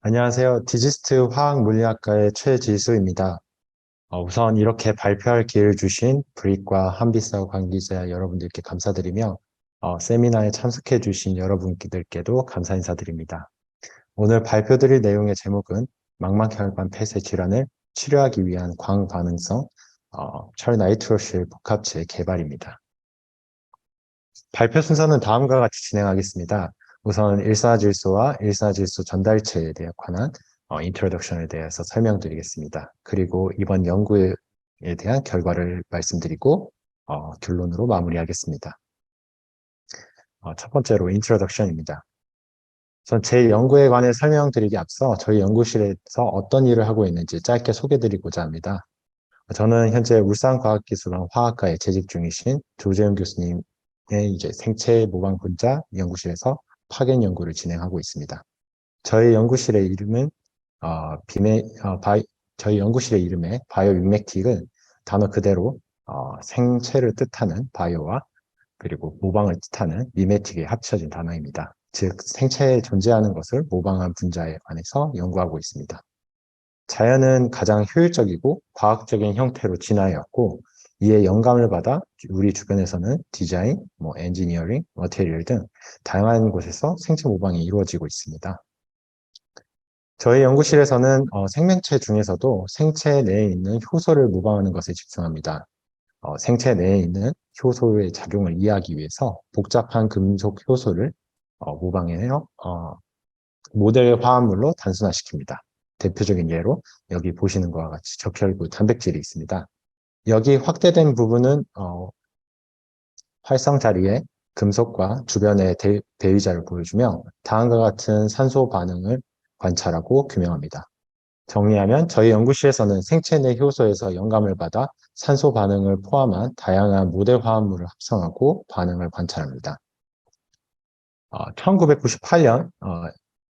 안녕하세요. 디지스트 화학물리학과의 최지수입니다. 우선 이렇게 발표할 기회를 주신 브릭과 한비서 관계자 여러분들께 감사드리며 세미나에 참석해 주신 여러분들께도 감사 인사드립니다. 오늘 발표드릴 내용의 제목은 망막혈관 폐쇄 질환을 치료하기 위한 광반응성 철나이트로실 복합체 개발입니다. 발표 순서는 다음과 같이 진행하겠습니다. 우선 일사질소와 일사질소 전달체에 관한 인트로덕션에 대해서 설명드리겠습니다. 그리고 이번 연구에 대한 결과를 말씀드리고 결론으로 마무리하겠습니다. 첫 번째로 인트로덕션입니다. 우선 제 연구에 관해 설명드리기 앞서 저희 연구실에서 어떤 일을 하고 있는지 짧게 소개드리고자 합니다. 저는 현재 울산과학기술원 화학과에 재직 중이신 조재훈 교수님의 생체 모방 분자 연구실에서 파견 연구를 진행하고 있습니다. 저희 연구실의 이름은 저희 연구실의 이름의 바이오육맥틱은 단어 그대로 생체를 뜻하는 바이오와 그리고 모방을 뜻하는 미메틱에 합쳐진 단어입니다. 즉 생체에 존재하는 것을 모방한 분자에 관해서 연구하고 있습니다. 자연은 가장 효율적이고 과학적인 형태로 진화해왔고 이에 영감을 받아 우리 주변에서는 디자인, 엔지니어링, 머테리얼 등 다양한 곳에서 생체 모방이 이루어지고 있습니다. 저희 연구실에서는 생명체 중에서도 생체 내에 있는 효소를 모방하는 것에 집중합니다. 생체 내에 있는 효소의 작용을 이해하기 위해서 복잡한 금속 효소를 모방해서 모델 화합물로 단순화시킵니다. 대표적인 예로 여기 보시는 것과 같이 적혈구 단백질이 있습니다. 여기 확대된 부분은 활성 자리에 금속과 주변의 대의자를 보여주며 다음과 같은 산소 반응을 관찰하고 규명합니다. 정리하면 저희 연구실에서는 생체 내 효소에서 영감을 받아 산소 반응을 포함한 다양한 모델 화합물을 합성하고 반응을 관찰합니다. 1998년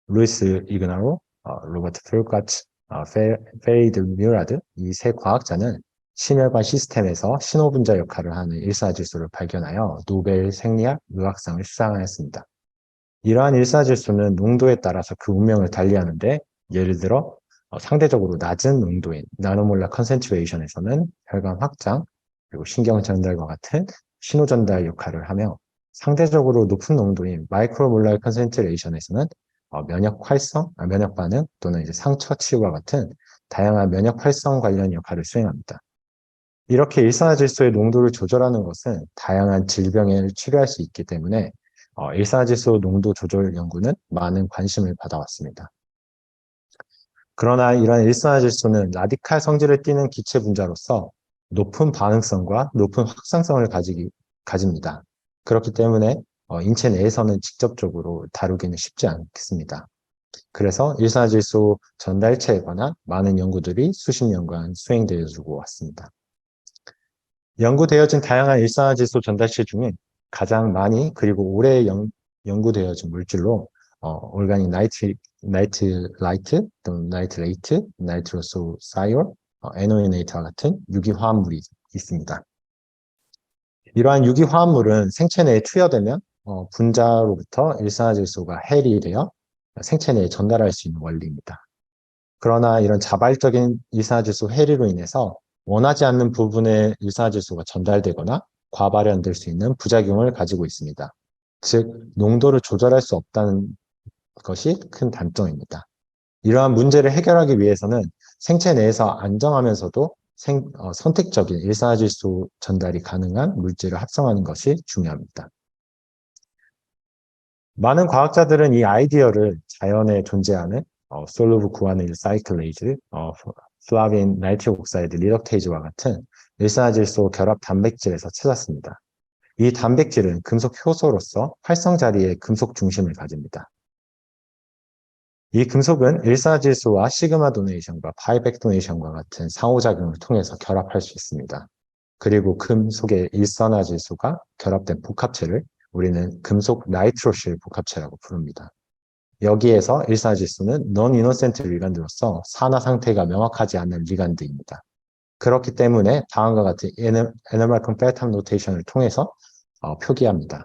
루이스 이그나로, 로버트 풀가츠, 페리드 뮤라드 이 세 과학자는 심혈관 시스템에서 신호분자 역할을 하는 일사질소를 발견하여 노벨 생리학 의학상을 수상하였습니다. 이러한 일사질소는 농도에 따라서 그 운명을 달리하는데 예를 들어 상대적으로 낮은 농도인 나노몰라 컨센트레이션에서는 혈관 확장 그리고 신경 전달과 같은 신호 전달 역할을 하며 상대적으로 높은 농도인 마이크로몰라 컨센트레이션에서는 면역 반응 또는 이제 상처 치유와 같은 다양한 면역 활성 관련 역할을 수행합니다. 이렇게 일산화질소의 농도를 조절하는 것은 다양한 질병을 치료할 수 있기 때문에 일산화질소 농도 조절 연구는 많은 관심을 받아왔습니다. 그러나 이러한 일산화질소는 라디칼 성질을 띠는 기체 분자로서 높은 반응성과 높은 확산성을 가집니다. 그렇기 때문에 인체 내에서는 직접적으로 다루기는 쉽지 않겠습니다. 그래서 일산화질소 전달체에 관한 많은 연구들이 수십 년간 수행되어지고 왔습니다. 연구되어진 다양한 일산화질소 전달체 중에 가장 많이 그리고 오래 연구되어진 물질로 올가닉 나이트라이트 또는 나이트레이트, 나이트로소 사이올, 에노이네이터와 같은 유기화합물이 있습니다. 이러한 유기화합물은 생체 내에 투여되면 분자로부터 일산화질소가 해일이 되어 생체 내에 전달할 수 있는 원리입니다. 그러나 이런 자발적인 일산화질소 해리로 인해서 원하지 않는 부분에 일산화질소가 전달되거나 과발현될 수 있는 부작용을 가지고 있습니다. 즉, 농도를 조절할 수 없다는 것이 큰 단점입니다. 이러한 문제를 해결하기 위해서는 생체 내에서 안정하면서도 선택적인 일산화질소 전달이 가능한 물질을 합성하는 것이 중요합니다. 많은 과학자들은 이 아이디어를 자연에 존재하는 솔루브 구아닐 사이클레이즈, 플라빈 나이트릭 옥사이드 리덕테이즈와 같은 일산화질소 결합 단백질에서 찾았습니다. 이 단백질은 금속 효소로서 활성 자리에 금속 중심을 가집니다. 이 금속은 일산화질소와 시그마 도네이션과 파이백 도네이션과 같은 상호작용을 통해서 결합할 수 있습니다. 그리고 금속의 일산화질소가 결합된 복합체를 우리는 금속 나이트로실 복합체라고 부릅니다. 여기에서 일산화질소는 non-innocent 리간드로서 산화 상태가 명확하지 않는 리간드입니다. 그렇기 때문에 다음과 같은 에너말콘 펠탐 노테이션을 통해서 표기합니다.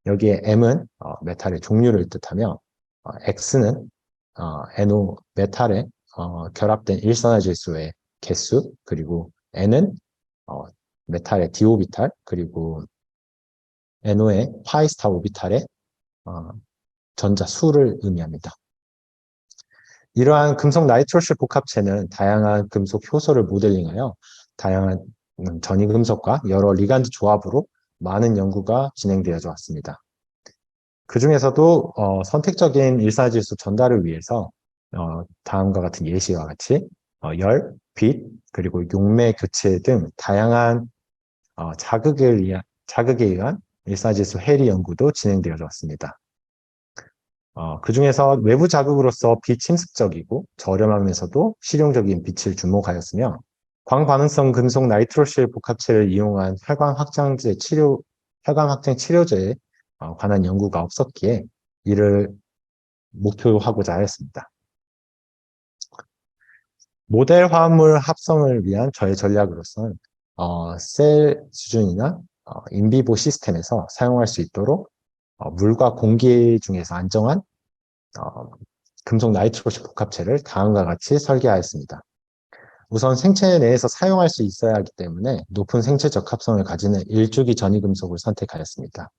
여기에 M은 메탈의 종류를 뜻하며 X는 NO 메탈에 결합된 일산화질소의 개수, 그리고 N은 메탈의 d 오비탈, 그리고 NO의 파이 스타 오비탈의 전자 수를 의미합니다. 이러한 금속 나이트로실 복합체는 다양한 금속 효소를 모델링하여 다양한 전이금속과 여러 리간드 조합으로 많은 연구가 진행되어져 왔습니다. 그 중에서도 선택적인 일산화질소 전달을 위해서 다음과 같은 예시와 같이 열, 빛, 그리고 용매 교체 등 다양한 자극에 의한 일산화질소 해리 연구도 진행되어져 왔습니다. 그 중에서 외부 자극으로서 비침습적이고 저렴하면서도 실용적인 빛을 주목하였으며 광반응성 금속 나이트로실 복합체를 이용한 혈관 확장 치료제에 관한 연구가 없었기에 이를 목표하고자 하였습니다. 모델 화합물 합성을 위한 저의 전략으로서는 셀 수준이나 인비보 시스템에서 사용할 수 있도록 물과 공기 중에서 안정한 금속 나이트로실 복합체를 다음과 같이 설계하였습니다. 우선 생체 내에서 사용할 수 있어야 하기 때문에 높은 생체적 합성을 가지는 일주기 전이금속을 선택하였습니다.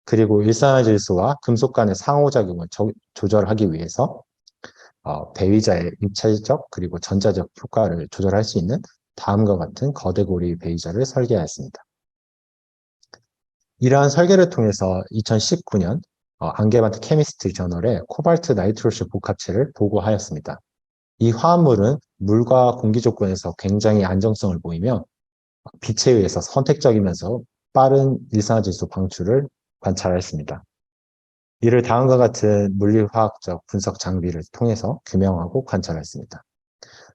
그리고 일산화질소와 금속 간의 상호작용을 조절하기 위해서 배위자의 입체적 그리고 전자적 효과를 조절할 수 있는 다음과 같은 거대고리 배위자를 설계하였습니다. 이러한 설계를 통해서 2019년 안게반트 케미스트리 저널에 코발트 나이트로실 복합체를 보고하였습니다. 이 화합물은 물과 공기 조건에서 굉장히 안정성을 보이며 빛에 의해서 선택적이면서 빠른 일산화질소 방출을 관찰했습니다. 이를 다음과 같은 물리화학적 분석 장비를 통해서 규명하고 관찰했습니다.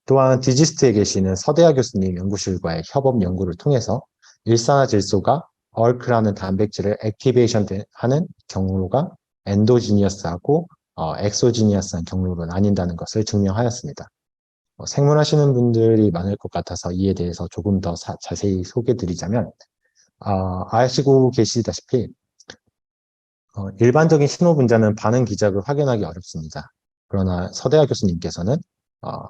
또한 디지스트에 계시는 서대하 교수님 연구실과의 협업 연구를 통해서 일산화질소가 얼크라는 단백질을 액티베이션 하는 경로가 엔도지니어스하고 엑소지니어스한 경로로 나뉜다는 것을 증명하였습니다. 생물하시는 분들이 많을 것 같아서 이에 대해서 조금 더 자세히 소개드리자면 아시고 계시다시피 일반적인 신호분자는 반응 기작을 확인하기 어렵습니다. 그러나 서대하 교수님께서는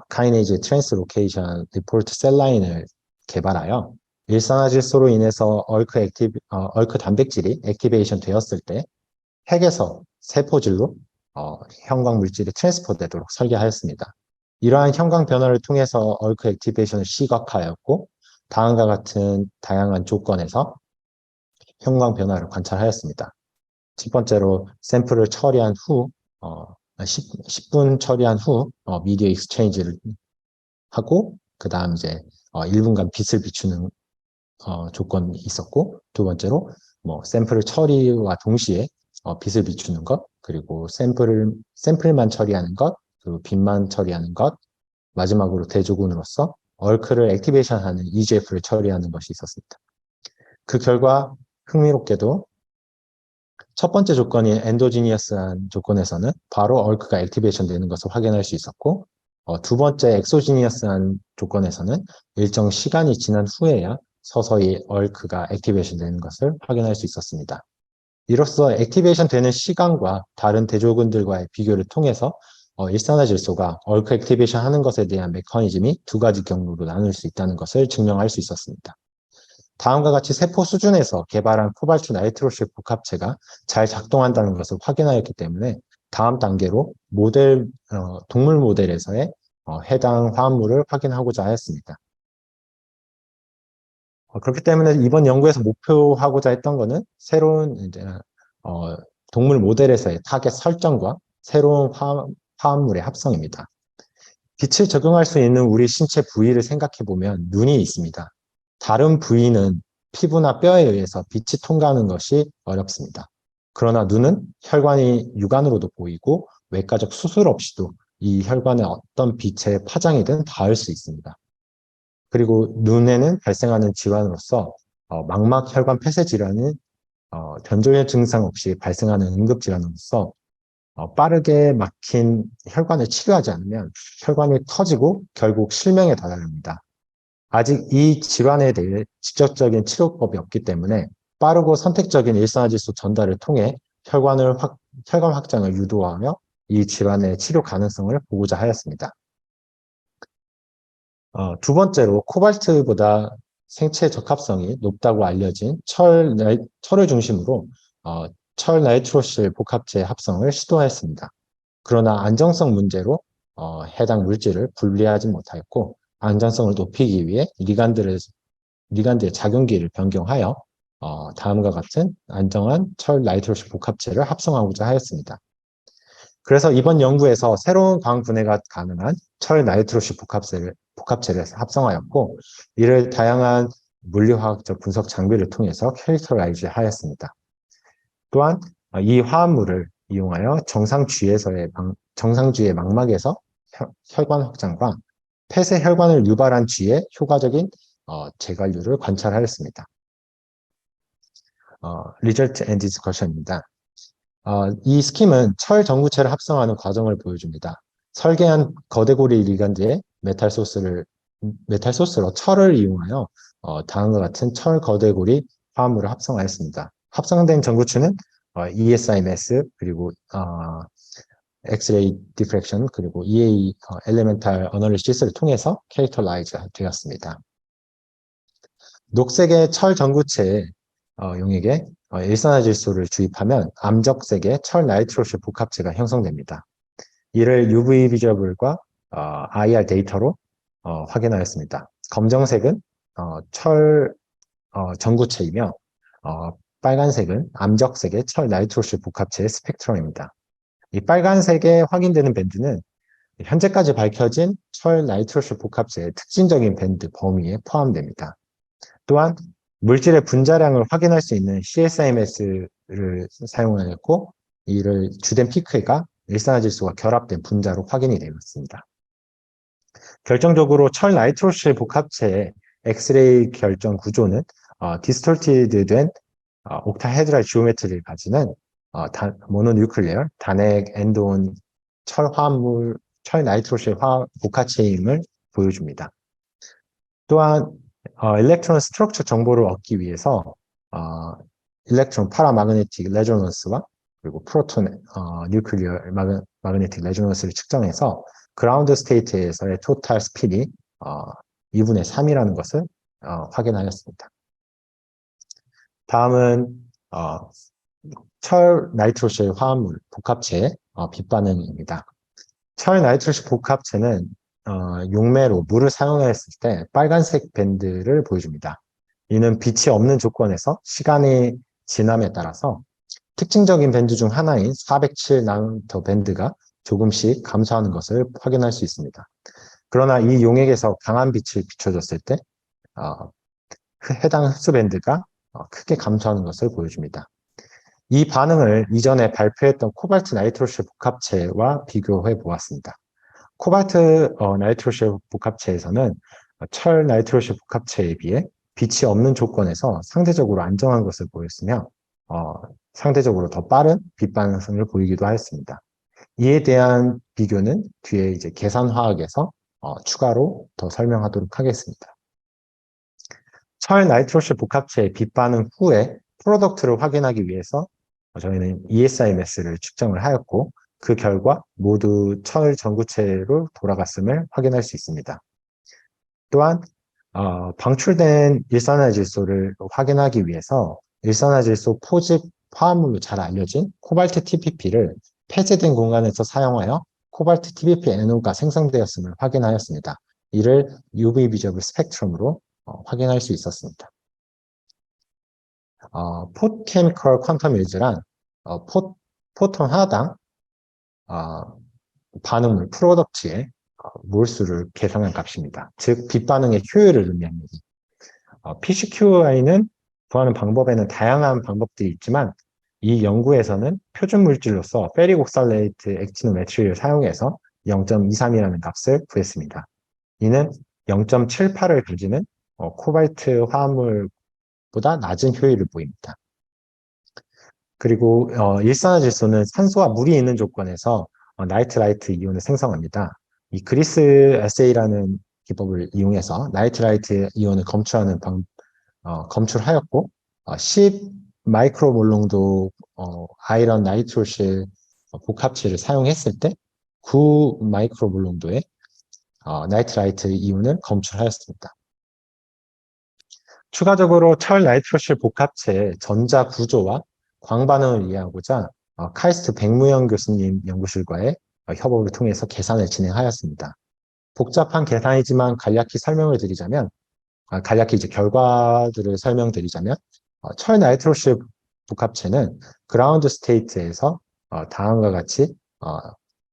카이네이즈 트랜스로케이션 리포트 셀라인을 개발하여 일산화질소로 인해서 얼크 단백질이 액티베이션 되었을 때 핵에서 세포질로 형광 물질이 트랜스퍼 되도록 설계하였습니다. 이러한 형광 변화를 통해서 얼크 액티베이션을 시각화하였고 다음과 같은 다양한 조건에서 형광 변화를 관찰하였습니다. 첫 번째로 샘플을 처리한 후 10분 처리한 후 미디어 익스체인지를 하고 그 다음 이제 1분간 빛을 비추는 조건이 있었고, 두 번째로 샘플을 처리와 동시에 빛을 비추는 것, 그리고 샘플만 처리하는 것, 그리고 빛만 처리하는 것, 마지막으로 대조군으로서 얼크를 액티베이션하는 EGF를 처리하는 것이 있었습니다. 그 결과 흥미롭게도 첫 번째 조건인 엔도지니어스한 조건에서는 바로 얼크가 액티베이션 되는 것을 확인할 수 있었고, 두 번째 엑소지니어스한 조건에서는 일정 시간이 지난 후에야 서서히 얼크가 액티베이션 되는 것을 확인할 수 있었습니다. 이로써 액티베이션 되는 시간과 다른 대조군들과의 비교를 통해서 일산화질소가 얼크 액티베이션 하는 것에 대한 메커니즘이 두 가지 경로로 나눌 수 있다는 것을 증명할 수 있었습니다. 다음과 같이 세포 수준에서 개발한 코발트 나이트로실 복합체가 잘 작동한다는 것을 확인하였기 때문에 다음 단계로 동물 모델에서의 해당 화합물을 확인하고자 하였습니다. 그렇기 때문에 이번 연구에서 목표하고자 했던 것은 새로운 이제 동물 모델에서의 타겟 설정과 새로운 화합물의 합성입니다. 빛을 적응할 수 있는 우리 신체 부위를 생각해 보면 눈이 있습니다. 다른 부위는 피부나 뼈에 의해서 빛이 통과하는 것이 어렵습니다. 그러나 눈은 혈관이 육안으로도 보이고 외과적 수술 없이도 이 혈관에 어떤 빛의 파장이든 닿을 수 있습니다. 그리고 눈에는 발생하는 질환으로서 망막 혈관 폐쇄 질환은 변조현 증상 없이 발생하는 응급질환으로서 빠르게 막힌 혈관을 치료하지 않으면 혈관이 터지고 결국 실명에 다다릅니다. 아직 이 질환에 대해 직접적인 치료법이 없기 때문에 빠르고 선택적인 일산화질소 전달을 통해 혈관 확장을 유도하며 이 질환의 치료 가능성을 보고자 하였습니다. 두 번째로 코발트보다 생체 적합성이 높다고 알려진 철을 중심으로 철 나이트로실 복합체 합성을 시도하였습니다. 그러나 안정성 문제로 해당 물질을 분리하지 못하였고, 안정성을 높이기 위해 리간드의 작용기를 변경하여 다음과 같은 안정한 철 나이트로실 복합체를 합성하고자 하였습니다. 그래서 이번 연구에서 새로운 광 분해가 가능한 철 나이트로실 복합체를 합성하였고, 이를 다양한 물리화학적 분석 장비를 통해서 캐릭터라이즈 하였습니다. 또한 이 화합물을 이용하여 정상주의 망막에서 혈관 확장과 폐쇄 혈관을 유발한 쥐의 효과적인 재관류를 관찰하였습니다. Result and Discussion입니다. 이 스킴은 철 전구체를 합성하는 과정을 보여줍니다. 설계한 거대고리 리간드의 메탈 소스로 철을 이용하여 다음과 같은 철 거대고리 화합물을 합성하였습니다. 합성된 전구체는 ESIMS, 그리고 엑스레이 디프렉션, 그리고 EA 엘레멘탈 어널리시스를 통해서 캐릭터라이즈 되었습니다. 녹색의 철 전구체의 용액에 일산화질소를 주입하면 암적색의 철 나이트로실 복합체가 형성됩니다. 이를 UV 비저블과 IR 데이터로 확인하였습니다. 검정색은 철 전구체이며 빨간색은 암적색의 철 나이트로실 복합체의 스펙트럼입니다. 이 빨간색에 확인되는 밴드는 현재까지 밝혀진 철 나이트로실 복합체의 특징적인 밴드 범위에 포함됩니다. 또한 물질의 분자량을 확인할 수 있는 CSIMS를 사용하였고, 이를 주된 피크가 일산화질소가 결합된 분자로 확인이 되었습니다. 결정적으로 철 나이트로실 복합체의 엑스레이 결정 구조는 디스톨티드된 옥타헤드랄 지오메트리를 가지는 모노뉴클레어 단핵 엔드온 철 화합물 철 나이트로실 복합체임을 보여줍니다. 또한 일렉트론 스트럭처 정보를 얻기 위해서 일렉트론 파라마그네틱 레조넌스와 그리고 프로톤 뉴클리어 마그네틱 레조넌스를 측정해서 그라운드 스테이트에서의 토탈 스피드이 2분의 3이라는 것을 확인하였습니다. 다음은 철 나이트로실 화합물 복합체의 빛반응입니다. 철 나이트로실 복합체는 용매로 물을 사용했을 때 빨간색 밴드를 보여줍니다. 이는 빛이 없는 조건에서 시간이 지남에 따라서 특징적인 밴드 중 하나인 407 나노미터 밴드가 조금씩 감소하는 것을 확인할 수 있습니다. 그러나 이 용액에서 강한 빛을 비춰줬을 때 해당 흡수 밴드가 크게 감소하는 것을 보여줍니다. 이 반응을 이전에 발표했던 코발트 나이트로실 복합체와 비교해 보았습니다. 코발트 나이트로실 복합체에서는 철 나이트로실 복합체에 비해 빛이 없는 조건에서 상대적으로 안정한 것을 보였으며 상대적으로 더 빠른 빛 반응성을 보이기도 하였습니다. 이에 대한 비교는 뒤에 이제 계산화학에서 추가로 더 설명하도록 하겠습니다. 철 나이트로실 복합체의 빛 반응 후에 프로덕트를 확인하기 위해서 저희는 ESIMS를 측정을 하였고, 그 결과 모두 철 전구체로 돌아갔음을 확인할 수 있습니다. 또한 방출된 일산화질소를 확인하기 위해서 일산화질소 포집 화합물로 잘 알려진 코발트 TPP를 폐쇄된 공간에서 사용하여 코발트 TPP NO가 생성되었음을 확인하였습니다. 이를 UV 비저블 스펙트럼으로 확인할 수 있었습니다. 포케미컬 퀀텀 일즈란 포톤 하나당 반응물 프로덕트의 몰수를 계산한 값입니다. 즉 빛반응의 효율을 의미합니다. PCQI는 구하는 방법에는 다양한 방법들이 있지만 이 연구에서는 표준 물질로서 페리옥살레이트 액티노메트리를 사용해서 0.23이라는 값을 구했습니다. 이는 0.78을 가지는 코발트 화합물보다 낮은 효율을 보입니다. 그리고 일산화질소는 산소와 물이 있는 조건에서 나이트라이트 이온을 생성합니다. 이 그리스 에세이라는 기법을 이용해서 나이트라이트 이온을 검출하였고 10 마이크로몰 농도 아이런 나이트로실 복합체를 사용했을 때 9 마이크로몰 농도의 나이트라이트 이온을 검출하였습니다. 추가적으로 철 나이트로실 복합체의 전자 구조와 광반응을 이해하고자 카이스트 백무영 교수님 연구실과의 협업을 통해서 계산을 진행하였습니다. 복잡한 계산이지만 간략히 설명을 드리자면, 간략히 이제 결과들을 설명드리자면, 철 나이트로실 복합체는 그라운드 스테이트에서 다음과 같이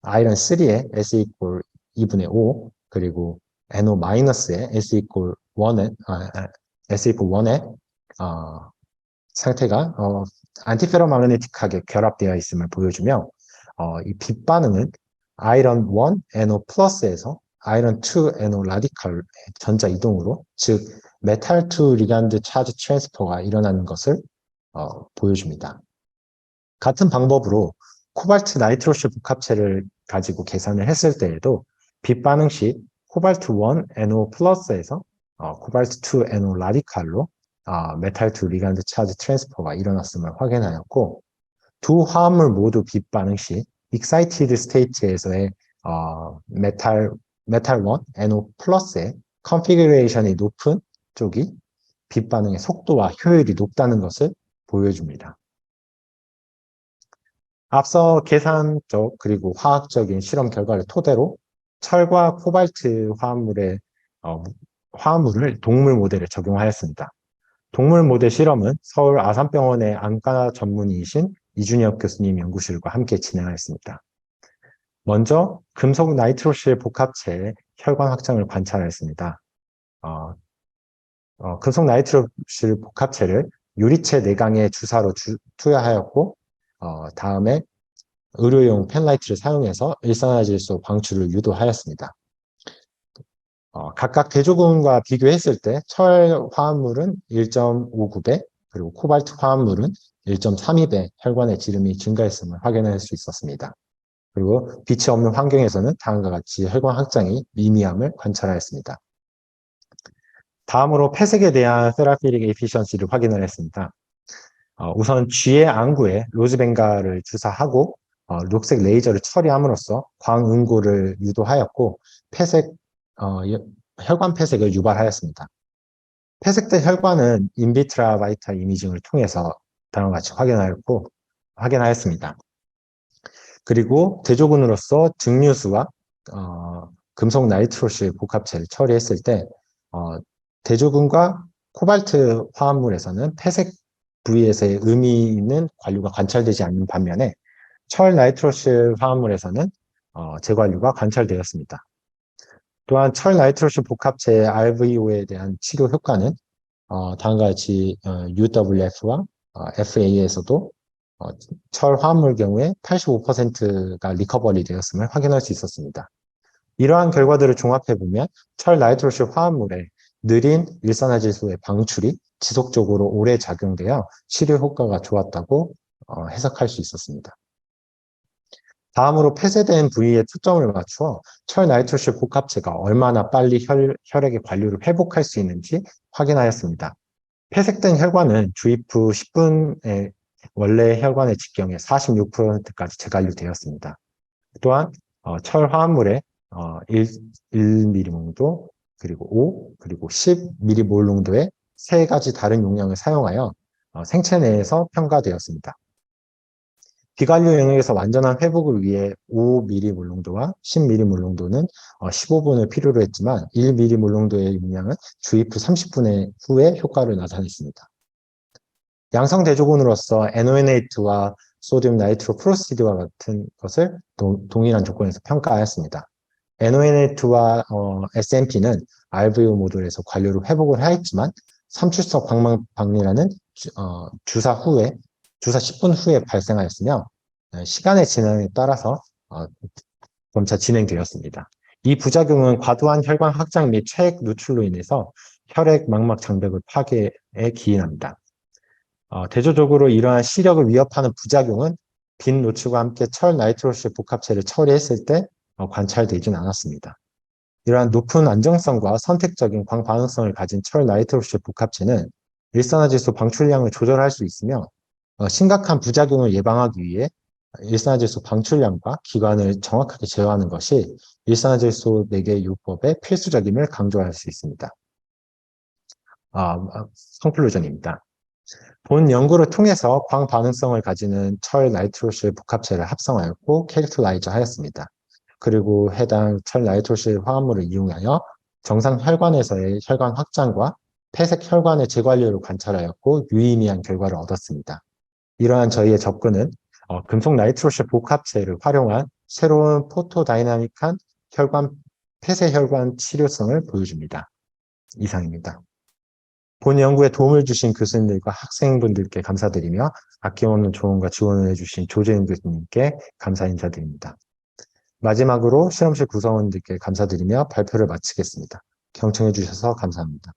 아이런 3에 S 이퀄 2분의 5, 그리고 NO 마이너스에 S 이퀄 1에 S 이퀄 1에 상태가 안티페로마그네틱하게 결합되어 있음을 보여주며 이 빛반응은 아이런 1 NO 플러스에서 아이런 2 NO 라디칼 전자 이동으로, 즉 메탈 투 리간드 차지 트랜스퍼가 일어나는 것을 보여줍니다. 같은 방법으로 코발트 나이트로실 복합체를 가지고 계산을 했을 때에도 빛반응 시 코발트 1 NO 플러스에서 코발트 2 NO 라디칼로 메탈 투 리간드 차지 트랜스퍼가 일어났음을 확인하였고, 두 화합물 모두 빛반응 시 익사이티드 스테이트에서의 메탈 1 NO 플러스의 컨피그레이션이 높은 쪽이 빛반응의 속도와 효율이 높다는 것을 보여줍니다. 앞서 계산적 그리고 화학적인 실험 결과를 토대로 철과 코발트 화합물을 동물 모델에 적용하였습니다. 동물 모델 실험은 서울 아산병원의 안과 전문의이신 이준혁 교수님 연구실과 함께 진행하였습니다. 먼저 금속 나이트로실 복합체의 혈관 확장을 관찰하였습니다. 금속 나이트로실 복합체를 유리체 내강에 주사로 투여하였고, 다음에 의료용 펜라이트를 사용해서 일산화질소 방출을 유도하였습니다. 각각 대조군과 비교했을 때 철 화합물은 1.59배, 그리고 코발트 화합물은 1.32배 혈관의 지름이 증가했음을 확인할 수 있었습니다. 그리고 빛이 없는 환경에서는 다음과 같이 혈관 확장이 미미함을 관찰하였습니다. 다음으로 폐색에 대한 세라피릭 에피션시를 확인을 했습니다. 우선 쥐의 안구에 로즈뱅가를 주사하고 녹색 레이저를 처리함으로써 광응고를 유도하였고, 혈관 폐색을 유발하였습니다. 폐색된 혈관은 인비트라 바이탈 이미징을 통해서 다음과 같이 확인하였습니다. 그리고 대조군으로서 증류수와 금속 나이트로실 복합체를 처리했을 때 대조군과 코발트 화합물에서는 폐색 부위에서의 의미 있는 관류가 관찰되지 않는 반면에 철 나이트로실 화합물에서는 재관류가 관찰되었습니다. 또한 철 나이트로실 복합체의 RVO에 대한 치료 효과는 다음과 같이 UWF와 FA에서도 철 화합물 경우에 85%가 리커버리 되었음을 확인할 수 있었습니다. 이러한 결과들을 종합해보면 철 나이트로실 화합물의 느린 일산화질소의 방출이 지속적으로 오래 작용되어 치료 효과가 좋았다고 해석할 수 있었습니다. 다음으로 폐쇄된 부위에 초점을 맞추어 철 나이트로실 복합체가 얼마나 빨리 혈액의 관류를 회복할 수 있는지 확인하였습니다. 폐색된 혈관은 주입 후 10분에 원래 혈관의 직경의 46%까지 재관류되었습니다. 또한 철 화합물의 1ml 농도, 그리고 5, 그리고 10m몰 농도의 세 가지 다른 용량을 사용하여 생체 내에서 평가되었습니다. 비관류 영역에서 완전한 회복을 위해 5m몰 농도와 10m몰 농도는 15분을 필요로 했지만 1m몰 농도의 용량은 주입 후 30분 후에 효과를 나타냈습니다. 양성 대조군으로서 NONA2와 소듐 나이트로 프로시드와 같은 것을 동일한 조건에서 평가하였습니다. NONA2와 SNP는 RVO 모듈에서 관류를 회복을 하였지만 삼출성 광망 박리라는 주사 10분 후에 발생하였으며 시간의 진행에 따라서 점차 진행되었습니다. 이 부작용은 과도한 혈관 확장 및 체액 누출로 인해서 혈액 망막 장벽을 파괴에 기인합니다. 대조적으로 이러한 시력을 위협하는 부작용은 빈 노출과 함께 철 나이트로실 복합체를 처리했을 때 관찰되진 않았습니다. 이러한 높은 안정성과 선택적인 광반응성을 가진 철 나이트로실 복합체는 일산화질소 방출량을 조절할 수 있으며 심각한 부작용을 예방하기 위해 일산화질소 방출량과 기관을 정확하게 제어하는 것이 일산화질소 4개 요법의 필수적임을 강조할 수 있습니다. 컨클루전입니다. 본 연구를 통해서 광반응성을 가지는 철 나이트로실 복합체를 합성하였고 캐릭터라이저 하였습니다. 그리고 해당 철 나이트로실 화합물을 이용하여 정상 혈관에서의 혈관 확장과 폐색 혈관의 재관리를 관찰하였고 유의미한 결과를 얻었습니다. 이러한 저희의 접근은 금속 나이트로실 복합체를 활용한 새로운 포토다이나믹한 폐쇄 혈관 치료성을 보여줍니다. 이상입니다. 본 연구에 도움을 주신 교수님들과 학생분들께 감사드리며 아낌없는 조언과 지원을 해주신 조재인 교수님께 감사 인사드립니다. 마지막으로 실험실 구성원들께 감사드리며 발표를 마치겠습니다. 경청해 주셔서 감사합니다.